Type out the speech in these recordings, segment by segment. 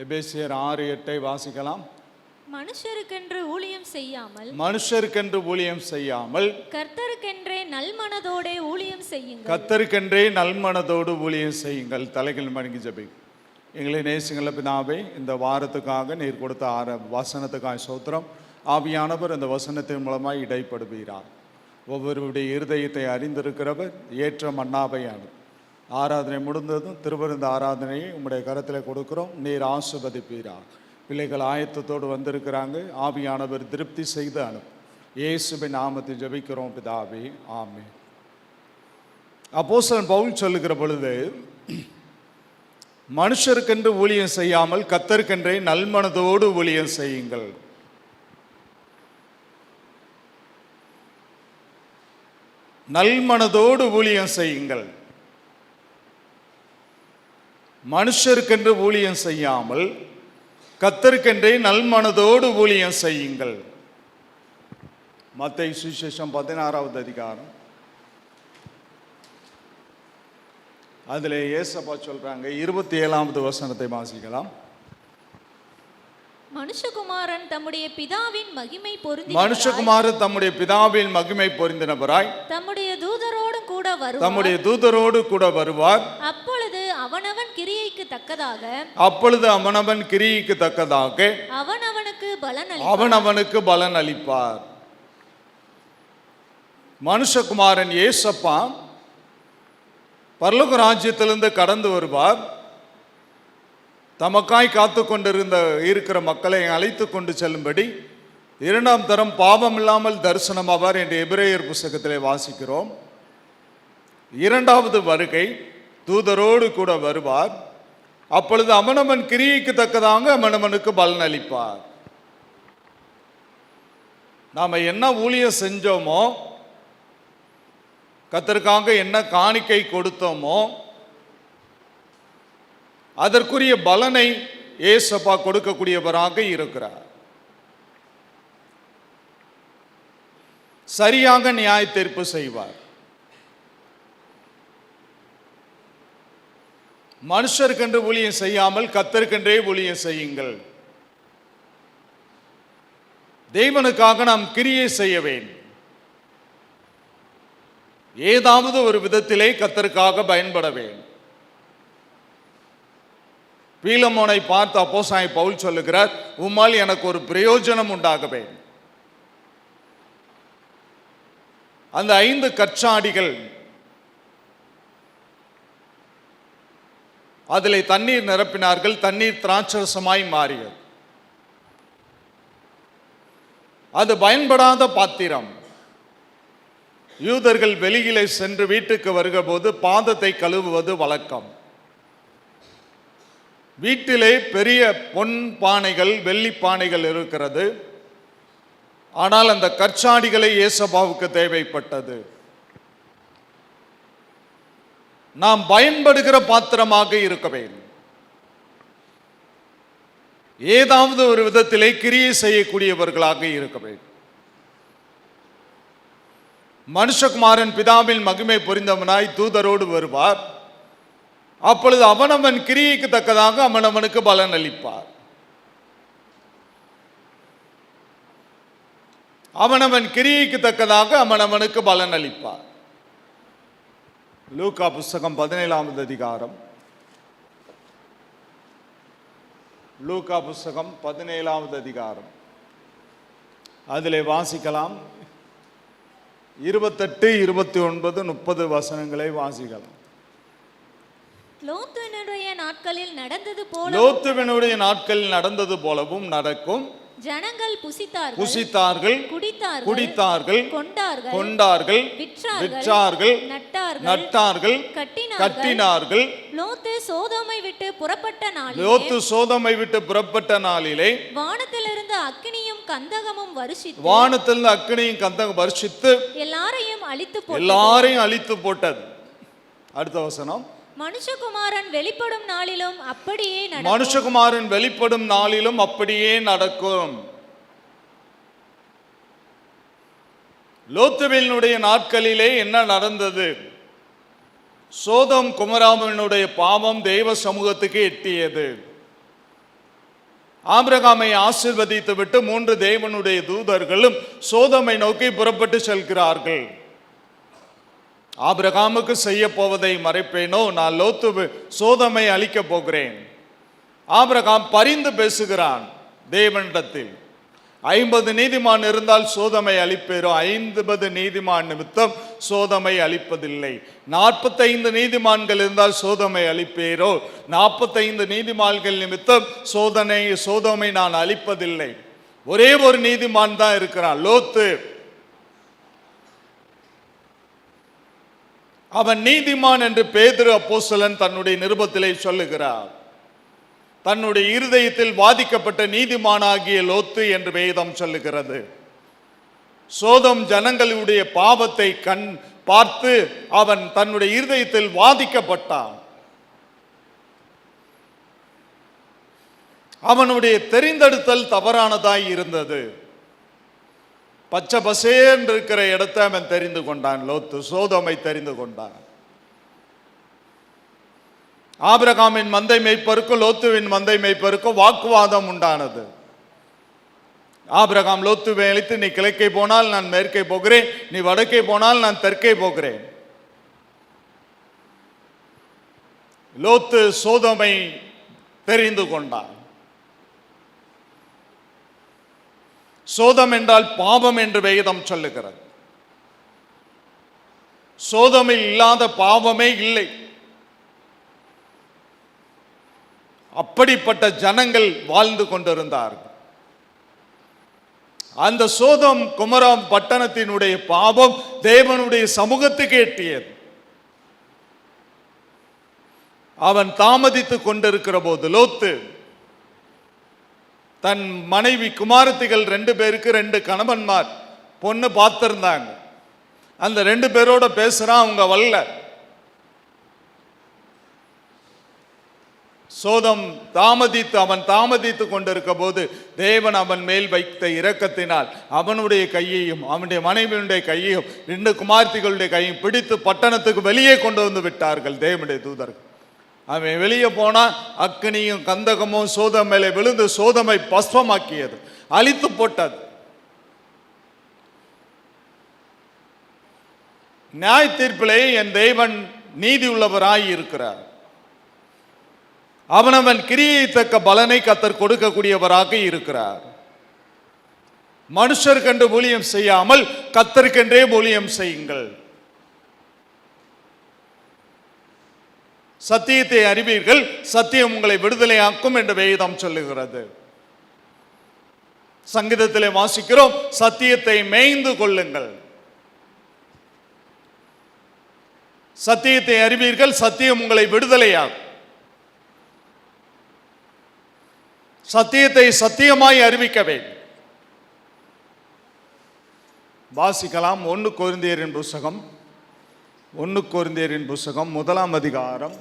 எபேசியர் 6:8 வாசிக்கலாம். மனுஷருக்கென்று ஊழியம் செய்யாமல் கர்த்தருக்கென்றே நல்மனதோடே ஊழியம் செய்யுங்கள். தலைகள் வணங்கி ஜெபி. எங்களை நேசிங்கள பிதாவே, இந்த வாரத்துக்காக நீர் கொடுத்த வசனத்துக்காக ஸ்தோத்திரம். ஆவியானவர் இந்த வசனத்தின் மூலமாய் இடைப்படுகிறார். ஒவ்வொருவருடைய இருதயத்தை அறிந்திருக்கிறவர் ஏற்ற மன்னாபையானது. ஆராதனை முடிந்ததும் திருவிருந்த ஆராதனையை உங்களுடைய கரத்தில் கொடுக்கிறோம். நீர் ஆசீர்வதிப்பீரார். பிள்ளைகள் ஆயத்தத்தோடு வந்திருக்கிறாங்க. ஆவியானவர் திருப்தி செய்து அனுப்பு. இயேசுவின் நாமத்தில் ஜெபிக்கிறோம் பிதாவே, ஆமென். அப்போஸ்தலன் பவுல் சொல்லுகிற பொழுது, மனுஷருக்கென்று ஊழியம் செய்யாமல் கர்த்தருக்கென்றே நல்மனதோடு ஊழியம் செய்யுங்கள். நல்மனதோடு ஊழியம் செய்யுங்கள். மனுஷருக்கென்று ஊழியம் செய்யாமல் கர்த்தருக்கென்றே நல்மனதோடு ஊழியம் செய்யுங்கள். மத்தேயு சுவிசேஷம் 16வது அதிகாரம். அதில் ஏசப்பா சொல்றாங்க, 27வது வசனத்தை வாசிக்கலாம். மனுஷகுமாரன் தம்முடைய பிதாவின் மகிமை பொருந்தினவராய் தம்முடைய தூதரோடு கூட வருவார். அப்பொழுது அவனவன் கிரியைக்கு தக்கதாக அவனவனுக்கு பலன் அளிப்பார். மனுஷகுமாரன் ஏசப்பா பரலோக ராஜ்யத்திலிருந்து கடந்து வருவார். தமக்காய் காத்து கொண்டிருந்த இருக்கிற மக்களை அழைத்து கொண்டு செல்லும்படி இரண்டாம் தரம் பாவம் இல்லாமல் தரிசனமாவார் என்று எபிரேயர் புஸ்தகத்திலே வாசிக்கிறோம். இரண்டாவது வருகை தூதரோடு கூட வருவார். அப்பொழுது அவனவன் கிரியைக்கு தக்கதாக அவனவனுக்கு பலன் அளிப்பார். நாம் என்ன ஊழியம் செஞ்சோமோ, கர்த்தருக்காக என்ன காணிக்கை கொடுத்தோமோ, அதற்குரிய பலனை ஏசப்பா கொடுக்கக்கூடியவராக இருக்கிறார். சரியாக நியாய தீர்ப்பு செய்வார். மனுஷருக்கென்று ஊழியம் செய்யாமல் கர்த்தருக்கென்றே ஊழியம் செய்யுங்கள். தேவனுக்காக நாம் கிரியை செய்ய வேண்டும். ஏதாவது ஒரு விதத்திலே கர்த்தருக்காக பயன்பட வேண்டும். பீலமோனை பார்த்து அப்போஸ்தலனாகிய பவுல் சொல்லுகிறார், உம்மால் எனக்கு ஒரு பிரயோஜனம் உண்டாக வேண்டும். அந்த 5 கற்சாடிகள் அதிலே தண்ணீர் நிரப்பினார்கள். தண்ணீர் திராட்சரசமாய் மாறியது. அது பயன்படாத பாத்திரம். யூதர்கள் வெளியிலே சென்று வீட்டுக்கு வருகிற போது பாதத்தை கழுவுவது வழக்கம். வீட்டிலே பெரிய பொன் பானைகள், வெள்ளி பானைகள் இருக்கிறது. ஆனால் அந்த கற்சாடிகளை ஏசப்பாவுக்கு தேவைப்பட்டது. நாம் பயன்படுகிற பாத்திரமாக இருக்க வேண்டும். ஏதாவது ஒரு விதத்திலே கிரியை செய்யக்கூடியவர்களாக இருக்க வேண்டும். மனுஷகுமாரன் பிதாவின் மகிமை பொருந்தவனாய் தூதரோடு வருவார். அப்பொழுது அவனவன் கிரியைக்கு தக்கதாக அவனவனுக்கு பலன் அளிப்பார். அவனவன் கிரியைக்கு தக்கதாக அவனவனுக்கு பலன் அளிப்பார். லூக்கா புஸ்தகம் 17வது அதிகாரம். லூக்கா புஸ்தகம் 17வது அதிகாரம். அதிலே வாசிக்கலாம். 28, 29, 30 வசனங்களை வாசிக்கலாம். லோத்துவினுடைய நாட்களில் நடந்தது போலவும் நடக்கும். ஜனங்கள் புசித்தார்கள், குடித்தார்கள், கொண்டார்கள், விற்றார்கள், நட்டார்கள், கட்டினார்கள். லோத்து சோதோமை விட்டு புறப்பட்ட நாளிலே வானத்திலிருந்து அக்கினியும் கந்தகமும் வருஷித்து எல்லாரையும் அழித்து போட்டது. அடுத்த வசனம். மனுஷகுமாரன் வெளிப்படும் நாளிலும் அப்படியே நடக்கும். லோத்துவினுடைய நாட்களிலே என்ன நடந்தது? சோதோம் குமராவினுடைய பாவம் தெய்வ சமூகத்துக்கு எட்டியது. ஆபிரகாமை ஆசீர்வதித்து விட்டு 3 தேவனுடைய தூதர்களும் சோதோமை நோக்கி புறப்பட்டு செல்கிறார்கள். ஆபிரகாமுக்கு செய்ய போவதை மறைப்பேனோ, நான் லோத்து சோதோமை அழிக்கப் போகிறேன். ஆபிரகாம் பரிந்து பேசுகிறான் தேவனிடத்தில். 50 நீதிமான் இருந்தால் சோதோமை அழிப்பேரோ? 50 நீதிமான் நிமித்தம் சோதோமை அழிப்பதில்லை. 45 நீதிமான்கள் இருந்தால் சோதோமை அழிப்பேரோ? 45 நீதிமான்கள் நிமித்தம் சோதோமை நான் அழிப்பதில்லை. ஒரே ஒரு நீதிமான் தான் இருக்கிறான், லோத்து. அவன் நீதிமான் என்று பேதுரு அப்போஸ்தலன் தன்னுடைய நிருபத்திலே சொல்லுகிறார். தன்னுடைய இருதயத்தில் வாதிக்கப்பட்ட நீதிமானாகிய லோத்து என்று வேதம் சொல்லுகிறது. சோதோம் ஜனங்களுடைய பாவத்தை பார்த்து அவன் தன்னுடைய இருதயத்தில் வாதிக்கப்பட்டான். அவனுடைய தெரிந்தெடுத்தல் தவறானதாய் இருந்தது. பச்சை பசேன் இருக்கிற இடத்தை அவன் தெரிந்து கொண்டான். லோத்து சோதோமை தெரிந்து கொண்டான். ஆபிரகாமின் மந்தை மேய்ப்பருக்கும் லோத்துவின் மந்தை மேய்ப்பருக்கும் வாக்குவாதம் உண்டானது. ஆபிரகாம் லோத்துவை அழைத்து, நீ கிழக்கே போனால் நான் மேற்கே போகிறேன், நீ வடக்கே போனால் நான் தெற்கே போகிறேன். லோத்து சோதோமை தெரிந்து கொண்டான். சோதம் என்றால் பாவம் என்று வேதம் சொல்லுகிறது. சோதோமில் இல்லாத பாவமே இல்லை. அப்படிப்பட்ட ஜனங்கள் வாழ்ந்து கொண்டிருந்தார்கள். அந்த சோதோம் குமரம் பட்டணத்தினுடைய பாவம் தேவனுடைய சமூகத்துக்கு எட்டியது. அவன் தாமதித்துக் கொண்டிருக்கிற போது லோத்து தன் மனைவி குமாரத்திகள் 2 பேருக்கு 2 கணவன்மார் பொண்ணு பார்த்திருந்தாங்க. அந்த 2 பேரோட பேசுறான், அவங்க வரல. சோதோம் அவன் தாமதித்து கொண்டிருக்க போது தேவன் அவன் மேல் வைத்த இரக்கத்தினால் அவனுடைய கையையும் அவனுடைய மனைவியுடைய கையையும் 2 குமார்த்திகளுடைய கையையும் பிடித்து பட்டணத்துக்கு வெளியே கொண்டு வந்து விட்டார்கள் தேவனுடைய தூதர்கள். அவன் வெளியே போனா அக்கினியும் கந்தகமும் சோதோம் மேலே விழுந்து சோதோமை பஸ்பமாக்கியது, அழித்து போட்டது. நியாய தீர்ப்பிலே என் தேவன் நீதி உள்ளவராய் இருக்கிறார். அவனவன் கிரியை தக்க பலனை கர்த்தர் கொடுக்கக்கூடியவராக இருக்கிறார். மனுஷருக்கென்று ஊழியம் செய்யாமல் கர்த்தருக்கென்றே ஊழியம் செய்யுங்கள். சத்தியத்தை அறிவீர்கள், சத்தியம் உங்களை விடுதலையாக்கும் என்று வேதம் சொல்லுகிறது. சங்கீதத்திலே வாசிக்கிறோம், சத்தியத்தை மேய்ந்து கொள்ளுங்கள். சத்தியத்தை அறிவீர்கள், சத்தியம் உங்களை விடுதலையாகும். சத்தியத்தை சத்தியமாய் அறிவிக்க வேண்டும். வாசிக்கலாம் 1 கொரிந்தியரின் புஸ்தகம் 1 அதிகாரம்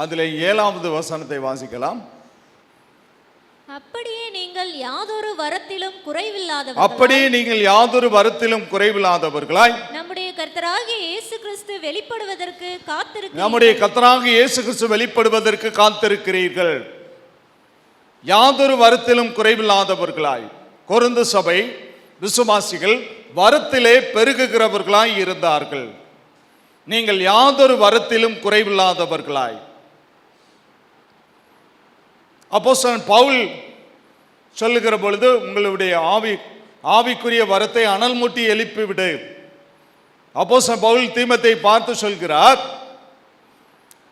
அதில் 7வது வசனத்தை வாசிக்கலாம். அப்படியே நீங்கள் யாதொரு வரத்திலும் குறைவில்லாதவர்களாய் நம்முடைய கர்த்தராகிய இயேசு கிறிஸ்து வெளிப்படுவதற்கு காத்திருக்கிறீர்கள். யாதொரு வரத்திலும் குறைவில்லாதவர்களாய். கொரிந்து சபை விசுவாசிகள் வரத்திலே பெருகுகிறவர்களாய் இருந்தார்கள். நீங்கள் யாதொரு வரத்திலும் குறைவில்லாதவர்களாய். அப்போஸ்தலன் பவுல் சொல்லுகிற பொழுது, உங்களுடைய ஆவிக்குரிய வரத்தை அனல் மூட்டி எழுப்பிவிடு. அப்போஸ்தலன் பவுல் தீமோத்தேயை பார்த்து சொல்கிறார்,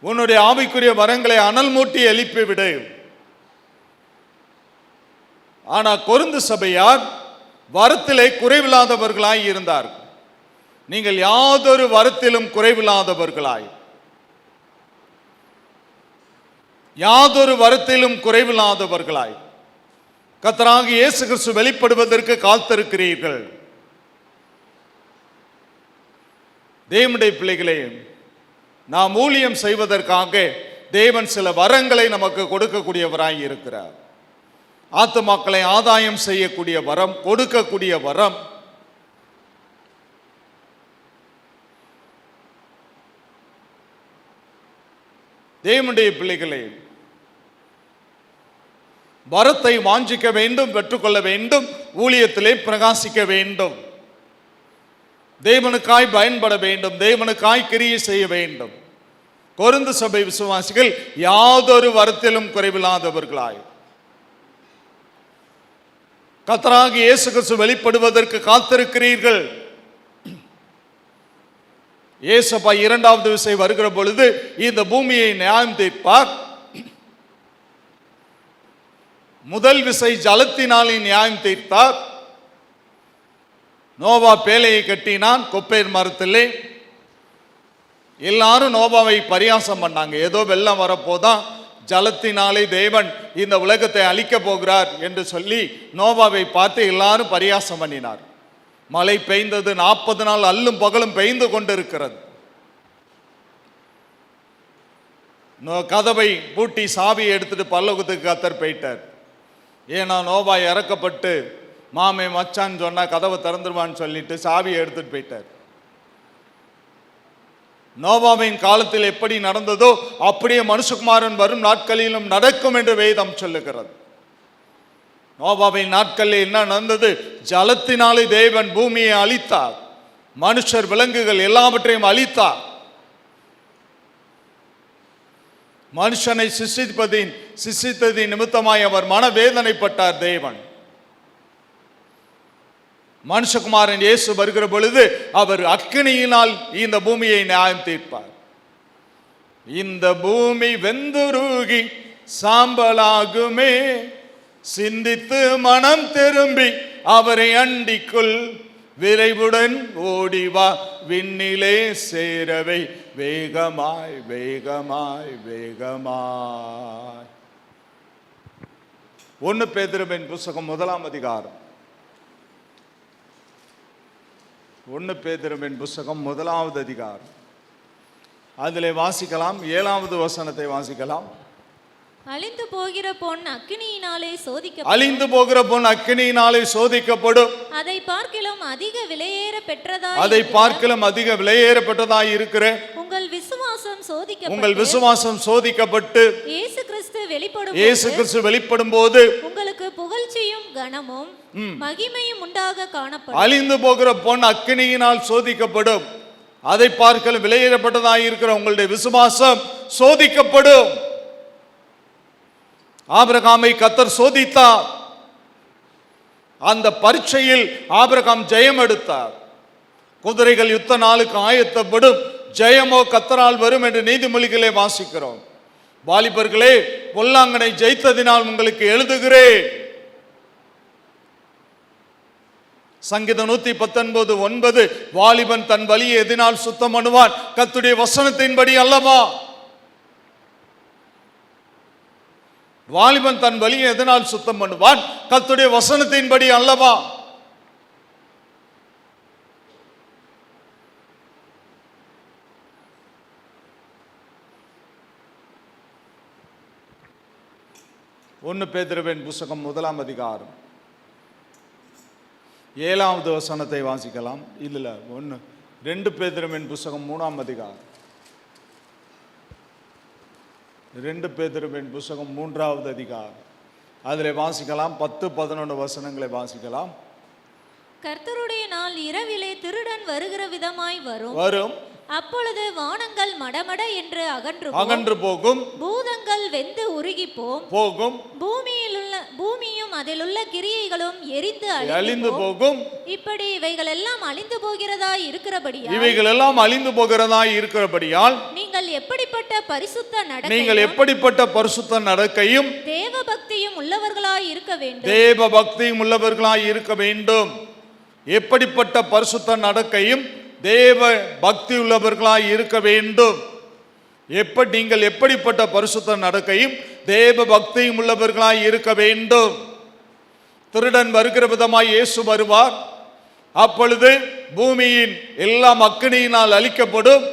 உன்னுடைய ஆவிக்குரிய வரங்களை அனல் மூட்டி எழுப்பிவிடு. ஆனா கொரிந்து சபையார் வரத்திலே குறைவில்லாதவர்களாய் இருந்தார்கள். நீங்கள் யாதொரு வரத்திலும் குறைவில்லாதவர்களாய், கர்த்தராகிய இயேசு கிறிஸ்து வெளிப்படுவதற்கு காத்திருக்கிறீர்கள். தேவனுடைய பிள்ளைகளே, நாம் ஊழியம் செய்வதற்காக தேவன் சில வரங்களை நமக்கு கொடுக்கக்கூடியவராய் இருக்கிறார். ஆத்துமாக்களை ஆதாயம் செய்யக்கூடிய வரம், கொடுக்கக்கூடிய வரம். தேவனுடைய பிள்ளைகளே, வரத்தை வாஞ்சிக்க வேண்டும், பெற்றுக்கொள்ள வேண்டும், ஊழியத்திலே பிரகாசிக்க வேண்டும், தேவனுக்காய் பயன்பட வேண்டும், தேவனுக்காய் கிரியை செய்ய வேண்டும். கொரிந்து சபை விசுவாசிகள் யாதொரு வரத்திலும் குறைவில்லாதவர்களாய் கர்த்தராகிய இயேசு கிறிஸ்து வெளிப்படுவதற்கு காத்திருக்கிறீர்கள். இயேசப்பா இரண்டாவது விசை வருகிற பொழுது இந்த பூமியை நியாயம் தீர்ப்பார். முதல் விசை ஜலத்தினாலே நியாயம் தீர்த்தார். நோவா பேழையை கட்டினான் கொப்பேர் மரத்திலே. எல்லாரும் நோவாவை பரியாசம் பண்ணாங்க. ஏதோ வெள்ளம் வரப்போதான், ஜலத்தினாலே தேவன் இந்த உலகத்தை அழிக்க போகிறார் என்று சொல்லி நோவாவை பார்த்து எல்லாரும் பரியாசம் பண்ணினார். மழை பெய்ந்தது, 40 நாள் அல்லும் பகலும் பெய்ந்து கொண்டிருக்கிறது. கதவை பூட்டி சாவியை எடுத்துட்டு பல்லோகத்துக்கு கர்த்தர் போயிட்டார். ஏன்னா நோவா இறக்கப்பட்டு மாமே மச்சான்னு சொன்னா கதவை திறந்துருவான்னு சொல்லிட்டு சாவியை எடுத்துட்டு போயிட்டார். நோவாவின் காலத்தில் எப்படி நடந்ததோ அப்படியே மனுஷகுமாரன் வரும் நாட்களிலும் நடக்கும் என்று வேதம் சொல்லுகிறது. நோவாவின் நாட்களில் என்ன நடந்தது? ஜலத்தினாலே தேவன் பூமியை அழித்தார், மனுஷர் விலங்குகள் எல்லாவற்றையும் அழித்தார். மனுஷனை சிசித்ததின் நிமித்தமாய் அவர் மனவேதனைப்பட்டார் தேவன். மனுஷகுமாரன் இயேசு வருகிற பொழுது அவர் அக்கினியினால் இந்த பூமியை நியாயம் தீர்ப்பார். இந்த பூமி வெந்துருகி சாம்பலாகுமே, சிந்தித்து மனம் திரும்பி அவரை அண்டிக்குள், விரைவுடன் ஓடிவா விண்ணிலே சேரவை, வேகமாய் வேகமாய் வேகமாய். 1 பேதுருவின் புத்தகம் 1ஆம் அதிகாரம். 1 பேதுருவின் புத்தகம் 1ஆவது அதிகாரம். அதிலே வாசிக்கலாம், 7வது வசனத்தை வாசிக்கலாம். அழிந்து போகிற பொன் அக்கினியினாலே சோதிக்கப்படும். அழிந்து போகிற பொன் அக்கினியினாலே சோதிக்கப்படும். அதை பார்க்கிலும் அதிக விலையேற பெற்றதாய், அதை பார்க்கிலும் அதிக விலையேற பெற்றதாய் இருக்கிற உங்கள் விசுவாசம் உங்கள் விசுவாசம் சோதிக்கப்பட்டு இயேசு கிறிஸ்து வெளிப்படும் போது உங்களுக்கு புகழ்ச்சியும் கனமும் மகிமையும் உண்டாக காணப்படும். அழிந்து போகிற பொன் அக்கினியினால் சோதிக்கப்படும். அதை பார்க்கலும் விலையேறப்பட்டதாய் இருக்கிற உங்களுடைய விசுவாசம் சோதிக்கப்படும். ஆபிரகாமை கர்த்தர் சோதித்தார். அந்த பரீட்சையில் ஆபிரகாம் ஜெயம் எடுத்தார். குதிரைகள் யுத்த நாளுக்கு ஆயத்தப்படும், ஜெயமோ கர்த்தரால் வரும் என்று நீதிமொழிகளே வாசிக்கிறோம். வாலிபர்களே, பொல்லாங்கனை ஜெயித்ததினால் உங்களுக்கு எழுதுகிறேன். சங்கீதம் 119:9, வாலிபன் தன் வலியை எதினால் சுத்தம் பண்ணுவான்? கர்த்தருடைய வசனத்தின்படி அல்லவா? வாலிபன் தன் வலியை எதனால் சுத்தம் பண்ணுவான்? கர்த்தருடைய வசனத்தின்படி அல்லவா? ஒன்று பேதுருவின் புத்தகம் 1ஆம் அதிகாரம் 7வது வசனத்தை வாசிக்கலாம். இல்ல 2 பேதுருவின் புத்தகம் 3ஆம் அதிகாரம். 2 பேதுருவின் புத்தகம் 3வது அதிகாரம். அதிலே வாசிக்கலாம், 10-11 வசனங்களை வாசிக்கலாம். கர்த்தருடைய நாள் இரவிலே திருடன் வருகிற விதமாய் வரும். அப்பொழுது வானங்கள் மடமட என்று அகன்று போகும். பூதங்கள் வெந்து உருகி போகும். பூமியும் அதிலுள்ள கிரியைகளும் எரிந்து அழிந்து போகும். இப்படி இவைகள் எல்லாம் அழிந்து போகிறதாய் இருக்கிறபடியால் நீங்கள் எப்படிப்பட்ட பரிசுத்த நடக்கையும் தேவ பக்தியும் உள்ளவர்களாய் இருக்க வேண்டும். எப்படிப்பட்ட பரிசுத்த நடக்கையும் தேவ பக்தி உள்ளவர்களாய் இருக்க வேண்டும். நீங்கள் எப்படிப்பட்ட பரிசுத்த நடக்கையும் தேவ பக்தியும் உள்ளவர்களாய் இருக்க வேண்டும். திருடன் வருகிற விதமாய் இயேசு வருவார். அப்பொழுது பூமியின் எல்லாம் அக்கினியினால் அழிக்கப்படும்.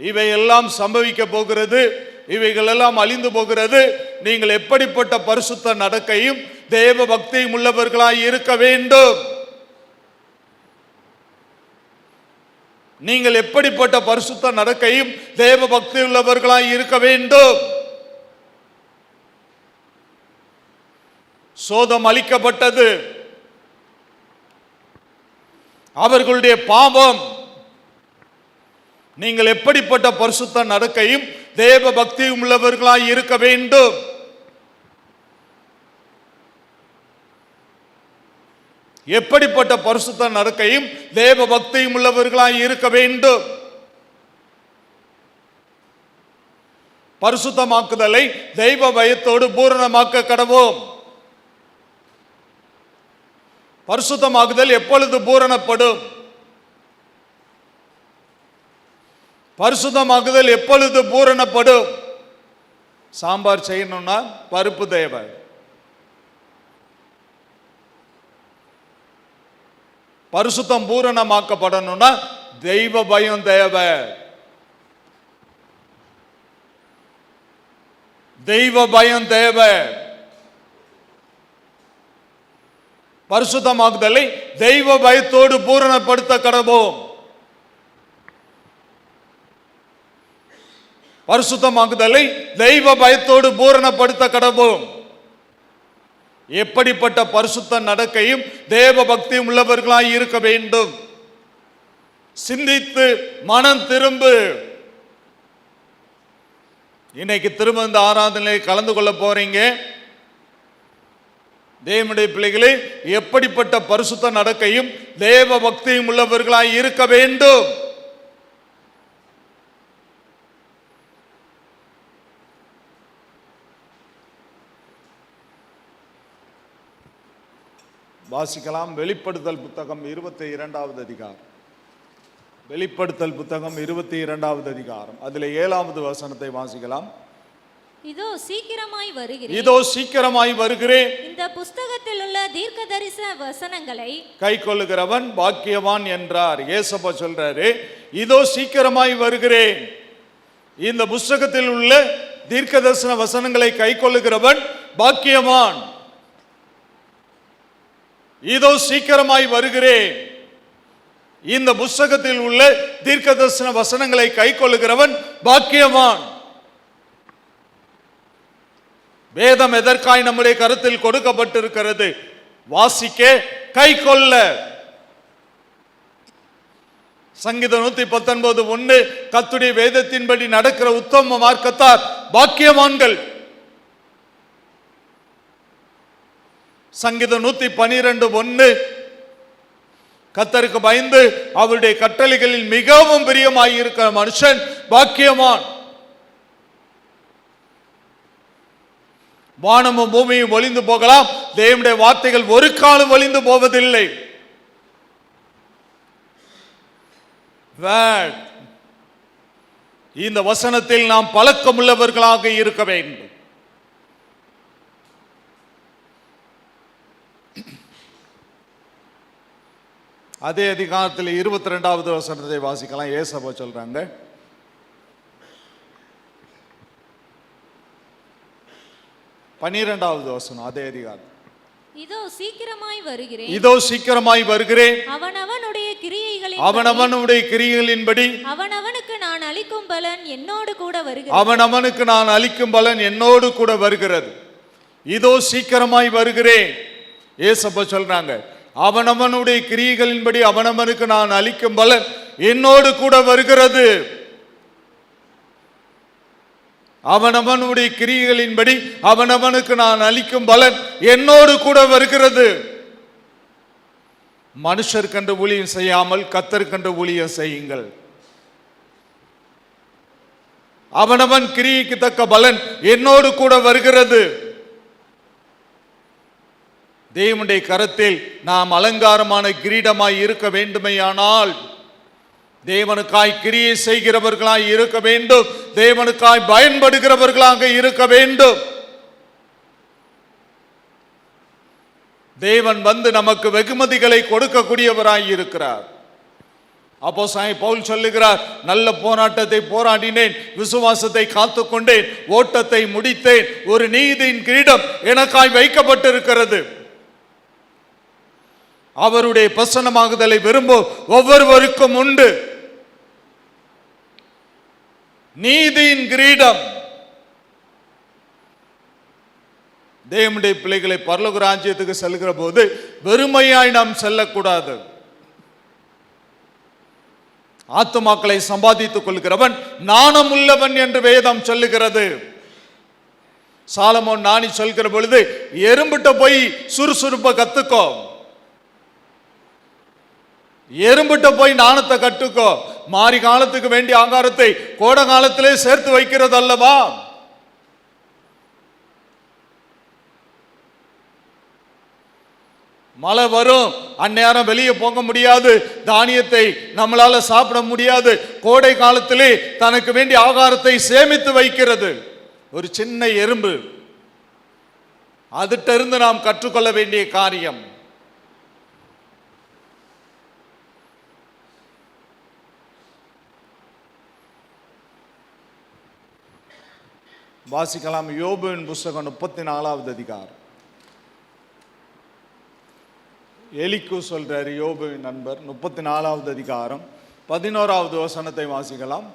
இவை எல்லாம் சம்பவிக்க போகிறது, இவைகள் எல்லாம் அழிந்து போகிறது. நீங்கள் எப்படிப்பட்ட பரிசுத்த நடக்கையும் தேவ பக்தியும் உள்ளவர்களாய் இருக்க வேண்டும். நீங்கள் எப்படிப்பட்ட பரிசுத்த நடக்கையும் தேவ பக்தி உள்ளவர்களாய் இருக்க வேண்டும். சோதம் அழிக்கப்பட்டது. அவர்களுடைய பாவம். நீங்கள் எப்படிப்பட்ட பரிசுத்த நடக்கையும் தேவ பக்தியும் உள்ளவர்களாய் இருக்க வேண்டும். எப்படிப்பட்ட பரிசுத்த நடக்கையும் தேவ பக்தியும் உள்ளவர்களாய் இருக்க வேண்டும். பரிசுத்தமாக்குதலை தெய்வ பயத்தோடு பூரணமாக்க கடவோம். பரிசுத்தமாக்குதல் எப்பொழுது பூரணப்படும்? பரிசுத்தமாக்குதல் எப்பொழுது பூரணப்படும்? சாம்பார் செய்யணும்னா பருப்பு தேவை. பரிசுத்தம் பூரணமாக்கப்படணும்னா தெய்வ பயம் தேவை. தெய்வ பயம் தேவை. பரிசுத்தமாக்குதலை தெய்வ பயத்தோடு பூரணப்படுத்த கடவோம். பரிசுத்தமாக்குதலை தெய்வ பயத்தோடு பூரணப்படுத்த கடவோம். எப்படிப்பட்ட பரிசுத்த நடக்கையும் தேவ பக்தியும் உள்ளவர்களாய் இருக்க வேண்டும். சிந்தித்து மனம் திரும்பு. இன்னைக்கு திரும்ப இந்த ஆராதனையை கலந்து கொள்ள போறீங்க. தேவனுடைய பிள்ளைகளே, எப்படிப்பட்ட பரிசுத்த நடக்கையும் தேவ பக்தியும் உள்ளவர்களாய் இருக்க வேண்டும். வாசிக்கலாம். வெளிப்படுத்தல் புத்தகம் 22வது அதிகாரம். வெளிப்படுத்தல் புத்தகம் 22வது அதிகாரம். அதில் 7வது வசனத்தை வாசிக்கலாம். இதோ சீக்கிரமாய் வருகிறேன். இதோ சீக்கிரமாய் வருகிறேன். இந்த புஸ்தகத்தில் உள்ள தீர்க்கதரிசன வசனங்களை கைக்கொள்ளுகிறவன் பாக்கியவான் என்றார். இயேசுப்பா சொல்றாரு, இதோ சீக்கிரமாய் வருகிறேன். இந்த புஸ்தகத்தில் உள்ள தீர்க்கதரிசன வசனங்களை கைக்கொள்ளுகிறவன் பாக்கியவான். இதோ சீக்கிரமாய் வருகிறேன். இந்த புஸ்தகத்தில் உள்ள தீர்க்கதரிசன வசனங்களை கைக்கொள்ளுகிறவன் பாக்கியவான். வேதம் எதற்காய் நம்முடைய கருத்தில் கொடுக்கப்பட்டிருக்கிறது? வாசிக்க, கைக்கொள்ள. சங்கீதம் 119:1 கர்த்தருடைய வேதத்தின்படி நடக்கிற உத்தம மார்க்கத்தார் பாக்கியவான்கள். சங்கீதம் 112:1 கர்த்தருக்கு பயந்து அவருடைய கட்டளைகளில் மிகவும் பிரியமாயிருக்கிற மனுஷன் பாக்கியவான். வானமும் பூமியும் ஒளிந்து போகலாம், தேவனுடைய வார்த்தைகள் ஒரு காலம் ஒளிந்து போவதில்லை. இந்த வசனத்தில் நாம் பழக்கமுள்ளவர்களாக இருக்க வேண்டும். அதே அதிகாரத்தில் 22வது வசனத்தை வாசிக்கலாம். ஏசப்பா சொல்றாங்க, 12வது வசனம் அதே அதிகாரம். இதோ சீக்கிரமாய் வருகிறேன். இதோ சீக்கிரமாய் வருகிறேன். அவனவனுடைய கிரியைகளின்படி அவனவனுக்கு நான் அளிக்கும் பலன் என்னோடு கூட வருகிறது. அவனவனுக்கு நான் அளிக்கும் பலன் என்னோடு கூட வருகிறது. இதோ சீக்கிரமாய் வருகிறேன். ஏசப்பா சொல்றாங்க, அவனவனுடைய கிரியைகளின்படி அவனவனுக்கு நான் அளிக்கும் பலன் என்னோடு கூட வருகிறது. அவனவனுடைய கிரியைகளின்படி அவனவனுக்கு நான் அளிக்கும் பலன் என்னோடு கூட வருகிறது. மனுஷர் கண்டு ஊழியம் செய்யாமல் கர்த்தர் கண்டு ஊழியம் செய்யுங்கள். அவனவன் கிரியைக்கு தக்க பலன் என்னோடு கூட வருகிறது. தேவனுடைய கரத்தில் நாம் அலங்காரமான கிரீடமாய் இருக்க வேண்டுமையானால் தேவனுக்காய் கிரியை செய்கிறவர்களாய் இருக்க வேண்டும். தேவனுக்காய் பயன்படுகிறவர்களாக இருக்க வேண்டும். தேவன் வந்து நமக்கு வெகுமதிகளை கொடுக்கக்கூடியவராய் இருக்கிறார். அப்போஸ்தலனாகிய பவுல் சொல்லுகிறார், நல்ல போராட்டத்தை போராடினேன், விசுவாசத்தை காத்துக்கொண்டேன், ஓட்டத்தை முடித்தேன், ஒரு நீதியின் கிரீடம் எனக்காய் வைக்கப்பட்டிருக்கிறது. அவருடைய பிரசன்னமாகுதலை விரும்பும் ஒவ்வொருவருக்கும் உண்டு நீதியின் கிரீடம். தேவனுடைய பிள்ளைகளை பரலோக ராஜ்யத்துக்கு செல்கிற போது வெறுமையாய் நாம் செல்லக்கூடாது. ஆத்துமாக்களை சம்பாதித்துக் கொள்கிறவன் நாணம் உள்ளவன் என்று வேதம் சொல்லுகிறது. சாலமோன் ஞானி சொல்கிற பொழுது, எறும்பிட்ட போய் சுறுசுறுப்ப கத்துக்கோ, எறும்பிட்ட போய் நாணத்தை கட்டுக்கோ. மாறி காலத்துக்கு வேண்டிய ஆகாரத்தை கோடை காலத்திலே சேர்த்து வைக்கிறது அல்லவா? மழை வரும், அந்நேரம் வெளியே போக முடியாது, தானியத்தை நம்மளால சாப்பிட முடியாது. கோடை காலத்திலே தனக்கு வேண்டிய ஆகாரத்தை சேமித்து வைக்கிறது ஒரு சின்ன எறும்பு. அதிட்ட இருந்து நாம் கற்றுக்கொள்ள வேண்டிய காரியம். வாசிக்கலாம். யோபுவின் புஸ்தகம் 34வது அதிகாரம். எலிக்கு சொல்றாரு யோபுவின் நண்பர். 34வது அதிகாரம் 11வது வசனத்தை வாசிக்கலாம்.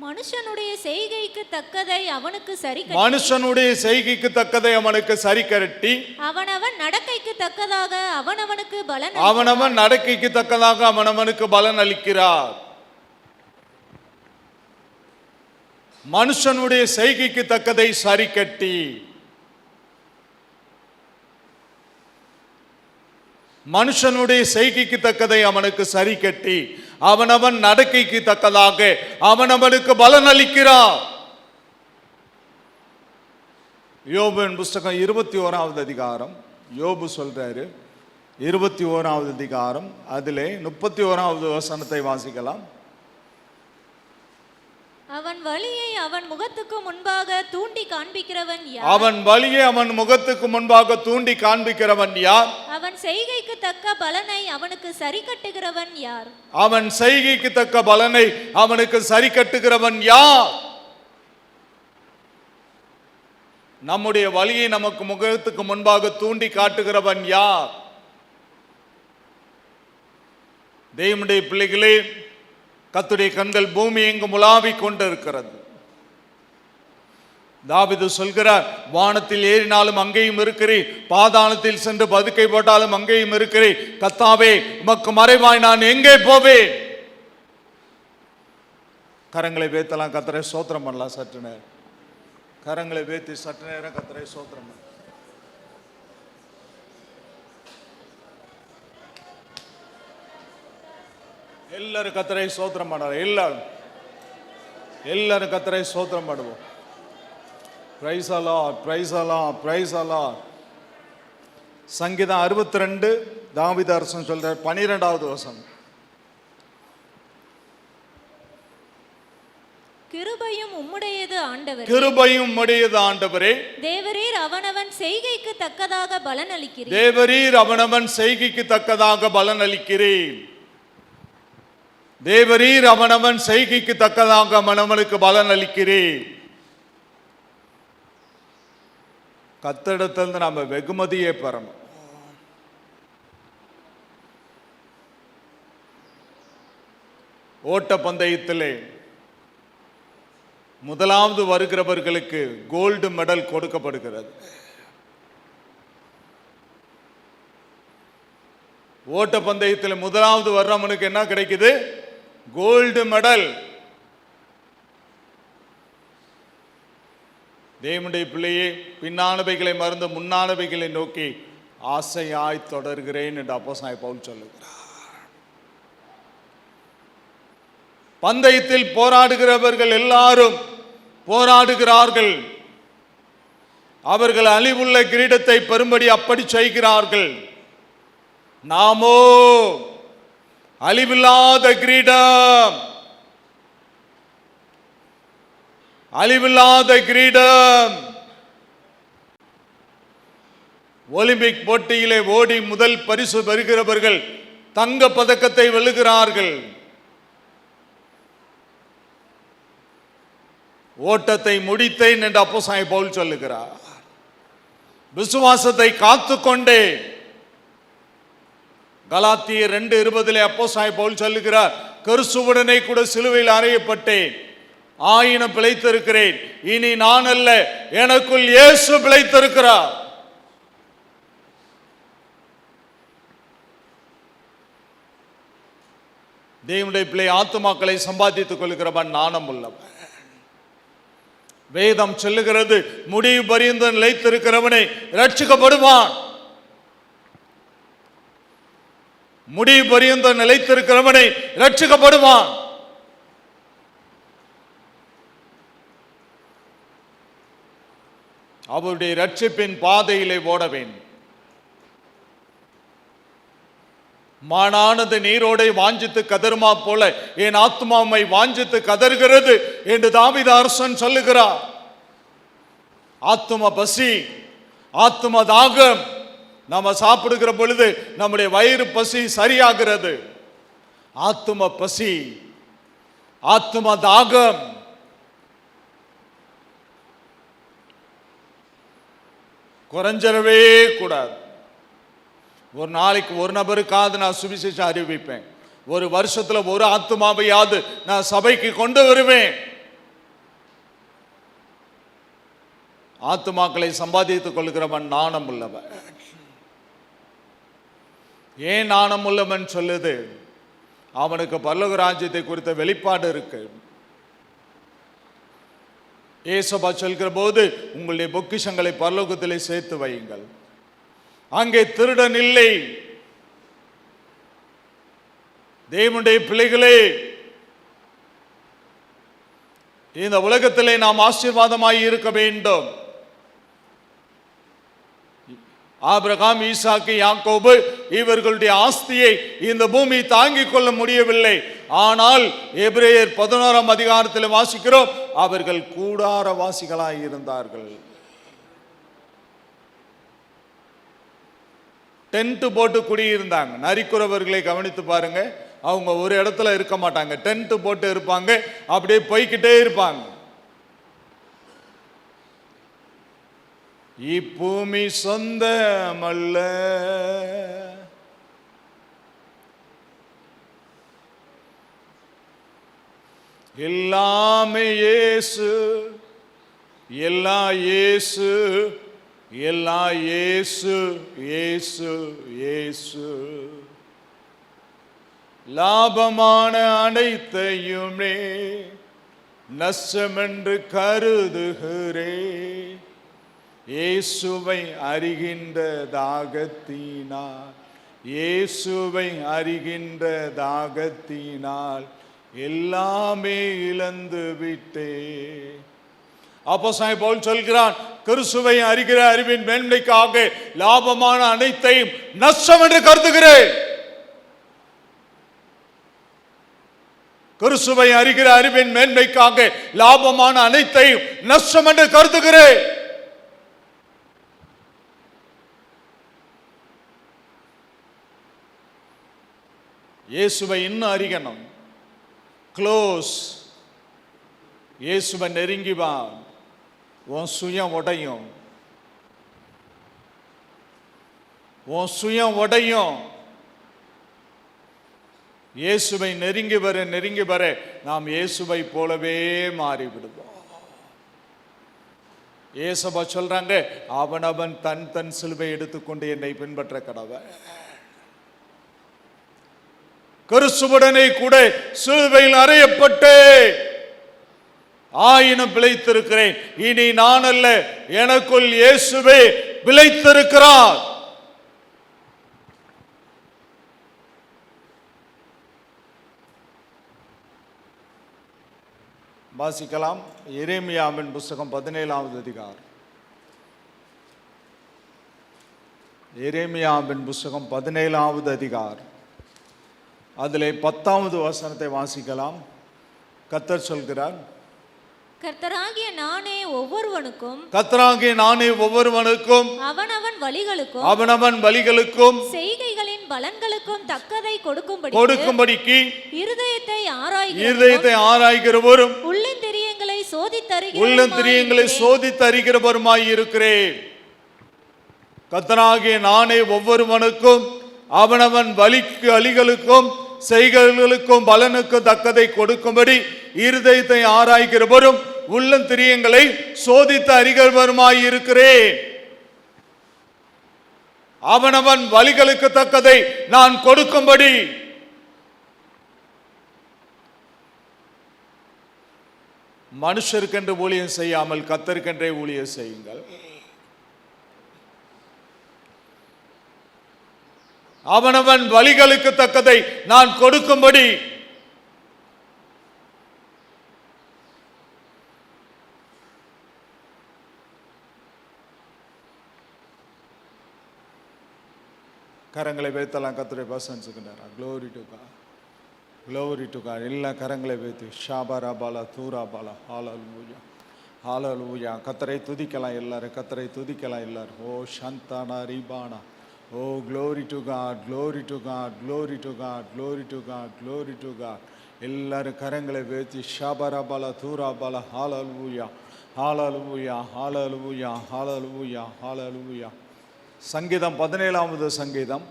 மனுஷனுடைய செய்கைக்கு தக்கதை அவனுக்கு சரி மனுஷனுடைய செய்கைக்கு தக்கதை அவனுக்கு சரி கரட்டி அவனவன் நடக்கைக்கு தக்கதாக அவனவனுக்கு பலன் அவனவன் நடக்கைக்கு தக்கதாக அவனவனுக்கு பலன் அளிக்கிறார். மனுஷனுடைய செய்கைக்கு தக்கதை சரி கட்டி, மனுஷனுடைய செய்கைக்கு தக்கதை அவனுக்கு சரி கட்டி அவனவன் நடக்கைக்கு தக்கதாக அவனவனுக்கு பலன் அளிக்கிறார். யோபுவின் புஸ்தகம் 21வது அதிகாரம். யோபு சொல்றாரு 21வது அதிகாரம், அதிலே 31வது வசனத்தை வாசிக்கலாம். அவன் வழியை அவன் முகத்துக்கு முன்பாக தூண்டி காண்பிக்கிறவன் யார்? அவன் வழியை அவன் முகத்துக்கு முன்பாக தூண்டி காண்பிக்கிறவன் யார்? அவன் செய்கைக்கு தக்க பலனை அவனுக்கு சரி கட்டுகிறவன் யார்? அவன் செய்கைக்கு தக்க பலனை அவனுக்கு சரி கட்டுகிறவன் யார்? நம்முடைய வழியை நமக்கு முகத்துக்கு முன்பாக தூண்டி காட்டுகிறவன் யார்? தேவனுடைய பிள்ளைகளே, கர்த்தருடைய கண்கள் பூமி எங்கும் உலாவிக் கொண்டிருக்கிறது. தாவீது சொல்கிறார், வானத்தில் ஏறினாலும் அங்கேயும் இருக்கிறேன், பாதாளத்தில் சென்று பதுக்கை போட்டாலும் அங்கேயும் இருக்கிறேன். கர்த்தாவே, உமக்கு மறைவாய் நான் எங்கே போவேன்? கரங்களை வேத்தலாம், கர்த்தரை ஸ்தோத்திரம் பண்ணலாம். சற்று நேரம் கரங்களை வேத்தி சற்று நேரம் கர்த்தரை ஸ்தோத்திரம் பண்ணலாம். எல்லாரும் கர்த்தரை ஸ்தோத்திரம் பண்ணலாம். எல்லாரும் கர்த்தரை ஸ்தோத்திரம் பண்ணுவோம். Praise the Lord, praise the Lord, praise the Lord. சங்கீதம் 62 தாவீது அரசன் சொல்றார் 12வது வசனம். கிருபையும் உம்முடையது ஆண்டவரே, கிருபையும் உம்முடையது ஆண்டவரே. தேவரீர் அவனவன் செய்கைக்கு தக்கதாக பலன் அளிக்கிறீர். தேவரீர் அவனவன் செய்கைக்கு தக்கதாக பலன் அளிக்கிறீர். தேவரீர் அவனவன் செய்கைக்கு தக்கதாக அவனவனுக்கு பலன் அளிக்கிறீர். கர்த்தரிடத்திலிருந்து நாம வெகுமதியை பெறணும். ஓட்ட பந்தயத்திலே முதலாவது வருகிறவர்களுக்கு கோல்டு மெடல் கொடுக்கப்படுகிறது. ஓட்ட பந்தயத்தில் முதலாவது வர்றவனுக்கு என்ன கிடைக்குது? Gold medal. தேவனுடைய பிள்ளையே, பின்னானவைகளை மறந்து முன்னானவைகளை நோக்கி ஆசையாய் தொடர்கிறேன் என்று அப்போஸ்தலனாகிய பவுல் சொல்லுகிறார். பந்தயத்தில் போராடுகிறவர்கள் எல்லாரும் போராடுகிறார்கள். அவர்கள் அழிவுள்ள கிரீடத்தை பெறும்படி அப்படி செய்கிறார்கள். நாமோ அழிவில்லாத கிரீடம், அழிவில்லாத கிரீடம். ஒலிம்பிக் போட்டியிலே ஓடி முதல் பரிசு பெறுகிறவர்கள் தங்க பதக்கத்தை வெல்லுகிறார்கள். ஓட்டத்தை முடித்தேன் என்று அப்போஸ்தலனாகிய பவுல் சொல்லுகிறார். விசுவாசத்தை காத்துக்கொண்டே. கலாத்தியர் 2:20 அப்போஸ்தலனாகிய பவுல் சொல்லுகிறார், கிறிஸ்துவுடனே கூட சிலுவையில் அறையப்பட்டேன், ஆயினும் பிழைத்திருக்கிறேன். இனி நான் அல்ல, எனக்குள் இயேசு பிழைத்திருக்கிறார். தேவனுடைய பிள்ளை ஆத்துமாக்களை சம்பாதித்துக் கொள்கிறவன் நாணம் உள்ளவன். வேதம் சொல்லுகிறது, முடிவு பரியந்த நிலைத்திருக்கிறவனை ரட்சிக்கப்படுவான். முடிவு பரியந்த நிலைத்திருக்கிறவனை ரட்சிக்கப்படுவான். அவருடைய ரட்சிப்பின் பாதையிலே ஓட வேண்டும். மானானது நீரோடை வாஞ்சித்து கதருமா போல என் ஆத்மாவை வாஞ்சித்து கதறுகிறது என்று தாவீது அரசன் சொல்லுகிறார். ஆத்ம பசி, ஆத்ம தாகம். நாம சாப்பிடுகிற பொழுது நம்முடைய வயிறு பசி சரியாகிறது. ஆத்ம பசி, ஆத்ம தாகம். குறைஞ்சிடவே கூடாது. ஒரு நாளைக்கு ஒரு நபருக்காவது நான் சுவிசேஷம் அறிவிப்பேன். ஒரு வருஷத்துல ஒரு ஆத்துமாவையாவது நான் சபைக்கு கொண்டு வருவேன். ஆத்துமாக்களை சம்பாதித்துக் கொள்கிறவன் நாணம் உள்ளவன். ஏன் நாணம் உள்ளவன் சொல்லுது? அவனுக்கு பரலோக ராஜ்யத்தை குறித்த வெளிப்பாடு இருக்கு. ஏசப்பா சொல்கிற போது, உங்களுடைய பொக்கிஷங்களை பரலோகத்திலே சேர்த்து வையுங்கள், அங்கே திருடன் இல்லை. தேவனுடைய பிள்ளைகளே, இந்த உலகத்திலே நாம் ஆசீர்வாதமாய் இருக்க வேண்டும். ஆபிரகாம், ஈசாக்கு, யாக்கோபு இவர்களுடைய ஆஸ்தியை இந்த பூமி தாங்கிக் கொள்ள முடியவில்லை. ஆனால் எபிரேயர் 11ஆம் அதிகாரத்தில் வாசிக்கிறோம், அவர்கள் கூடார வாசிகளாய் இருந்தார்கள். டென்ட் போட்டு குடியிருந்தாங்க. நரிக்குறவர்களை கவனித்து பாருங்க, அவங்க ஒரு இடத்துல இருக்க மாட்டாங்க, டென்ட் போட்டு இருப்பாங்க, அப்படியே போய்கிட்டே இருப்பாங்க. இப்பூமி சொந்தமல்ல, எல்லாமே இயேசு, எல்லாம் இயேசு, எல்லாம் இயேசு, இயேசு, இயேசு. லாபமான அனைத்தையுமே நஷ்டமென்று கருதுகிறேன், இயேசுவை அறிகின்ற தாகத்தினால், இயேசுவை அறிகின்ற தாகத்தினால் எல்லாமே இழந்து விட்டேன். அப்போஸ்தலன் பவுல் சொல்கிறான், கிறிஸ்துவை அறிகிற அறிவின் மேன்மைக்காக லாபமான அனைத்தையும் நஷ்டம் என்று கருதுகிறேன். கிறிஸ்துவை அறிகிற அறிவின் மேன்மைக்காக லாபமான அனைத்தையும் நஷ்டம் என்று கருதுகிறேன். இயேசுவை இன்னும் அறியணும். க்ளோஸ். இயேசுவை நெருங்கி வா, உன் சுயம் உடையும், உன் சுயம் உடையும். இயேசுவை நெருங்கி வர நெருங்கி வர நாம் இயேசுவை போலவே மாறிவிடுவோம். இயேசுவா சொல்றாங்க, அவனவன் தன் தன் சிலுவை எடுத்துக்கொண்டு என்னை பின்பற்ற கடவன். கிறிஸ்துவுடனே கூட சிலுவையில் அறையப்பட்டு ஆயினும் பிழைத்திருக்கிறேன். இனி நான் அல்ல, எனக்குள் இயேசுவே பிழைத்திருக்கிறார். வாசிக்கலாம். எரேமியாவின் புஸ்தகம் 17ஆவது அதிகாரம். எரேமியாவின் புஸ்தகம் 17ஆவது அதிகாரம், அதிலே 10வது வசனத்தை வாசிக்கலாம். கர்த்தர் சொல்கிறார், கர்த்தராகிய நானே ஒவ்வொருவனுக்கும், கர்த்தராகிய நானே ஒவ்வொருவனுக்கும் அவனவன் வழிகளுக்கும், அவனவன் வழிகளுக்கும், செய்கைகளின் பலன்களுக்கும் தக்கதை கொடுக்கும்படிக்கு இருதயத்தை ஆராய்கிறவரும் உள்ளந்திரியங்களை சோதித்தறிகிறவருமாய் இருக்கிறேன். கர்த்தராகிய நானே ஒவ்வொருவனுக்கும் அவனவன் வழிகளுக்கும் செய்கைகளுக்கும் பலனுக்கு தக்கதை கொடுக்கும்படி இருதயத்தை ஆராய்கிறவரும் உள்ளந்திரியங்களை சோதித்து அறிகிறவருமாய் இருக்கிறேன். அவனவன் வழிகளுக்கு தக்கதை நான் கொடுக்கும்படி. மனுஷருக்கென்று ஊழியம் செய்யாமல் கர்த்தருக்கென்றே ஊழியம் செய்யுங்கள். அவனவன் வழிகளுக்கு தக்கதை நான் கொடுக்கும்படி. கரங்களை வைத்தலாம். கர்த்தருடைய வசனம். Glory to God, glory to God. எல்லா கரங்களை வைத்து ஷாபாரா பாலா தூரா பாலா ஹalleluya ஹalleluya. கர்த்தரை துதிக்கலாம் எல்லாரும், கர்த்தரை துதிக்கலாம் எல்லாரும். ஓ சந்தானா ரிபானா. ஓ glory to God, glory to God, glory to God, glory to God, glory to God. எல்லாரும் கரங்களை வைத்து ஷாபாரா பாலா தூரா பாலா ஹalleluya ஹalleluya ஹalleluya ஹalleluya ஹalleluya. சங்கீதம் 17வது சங்கீதம்,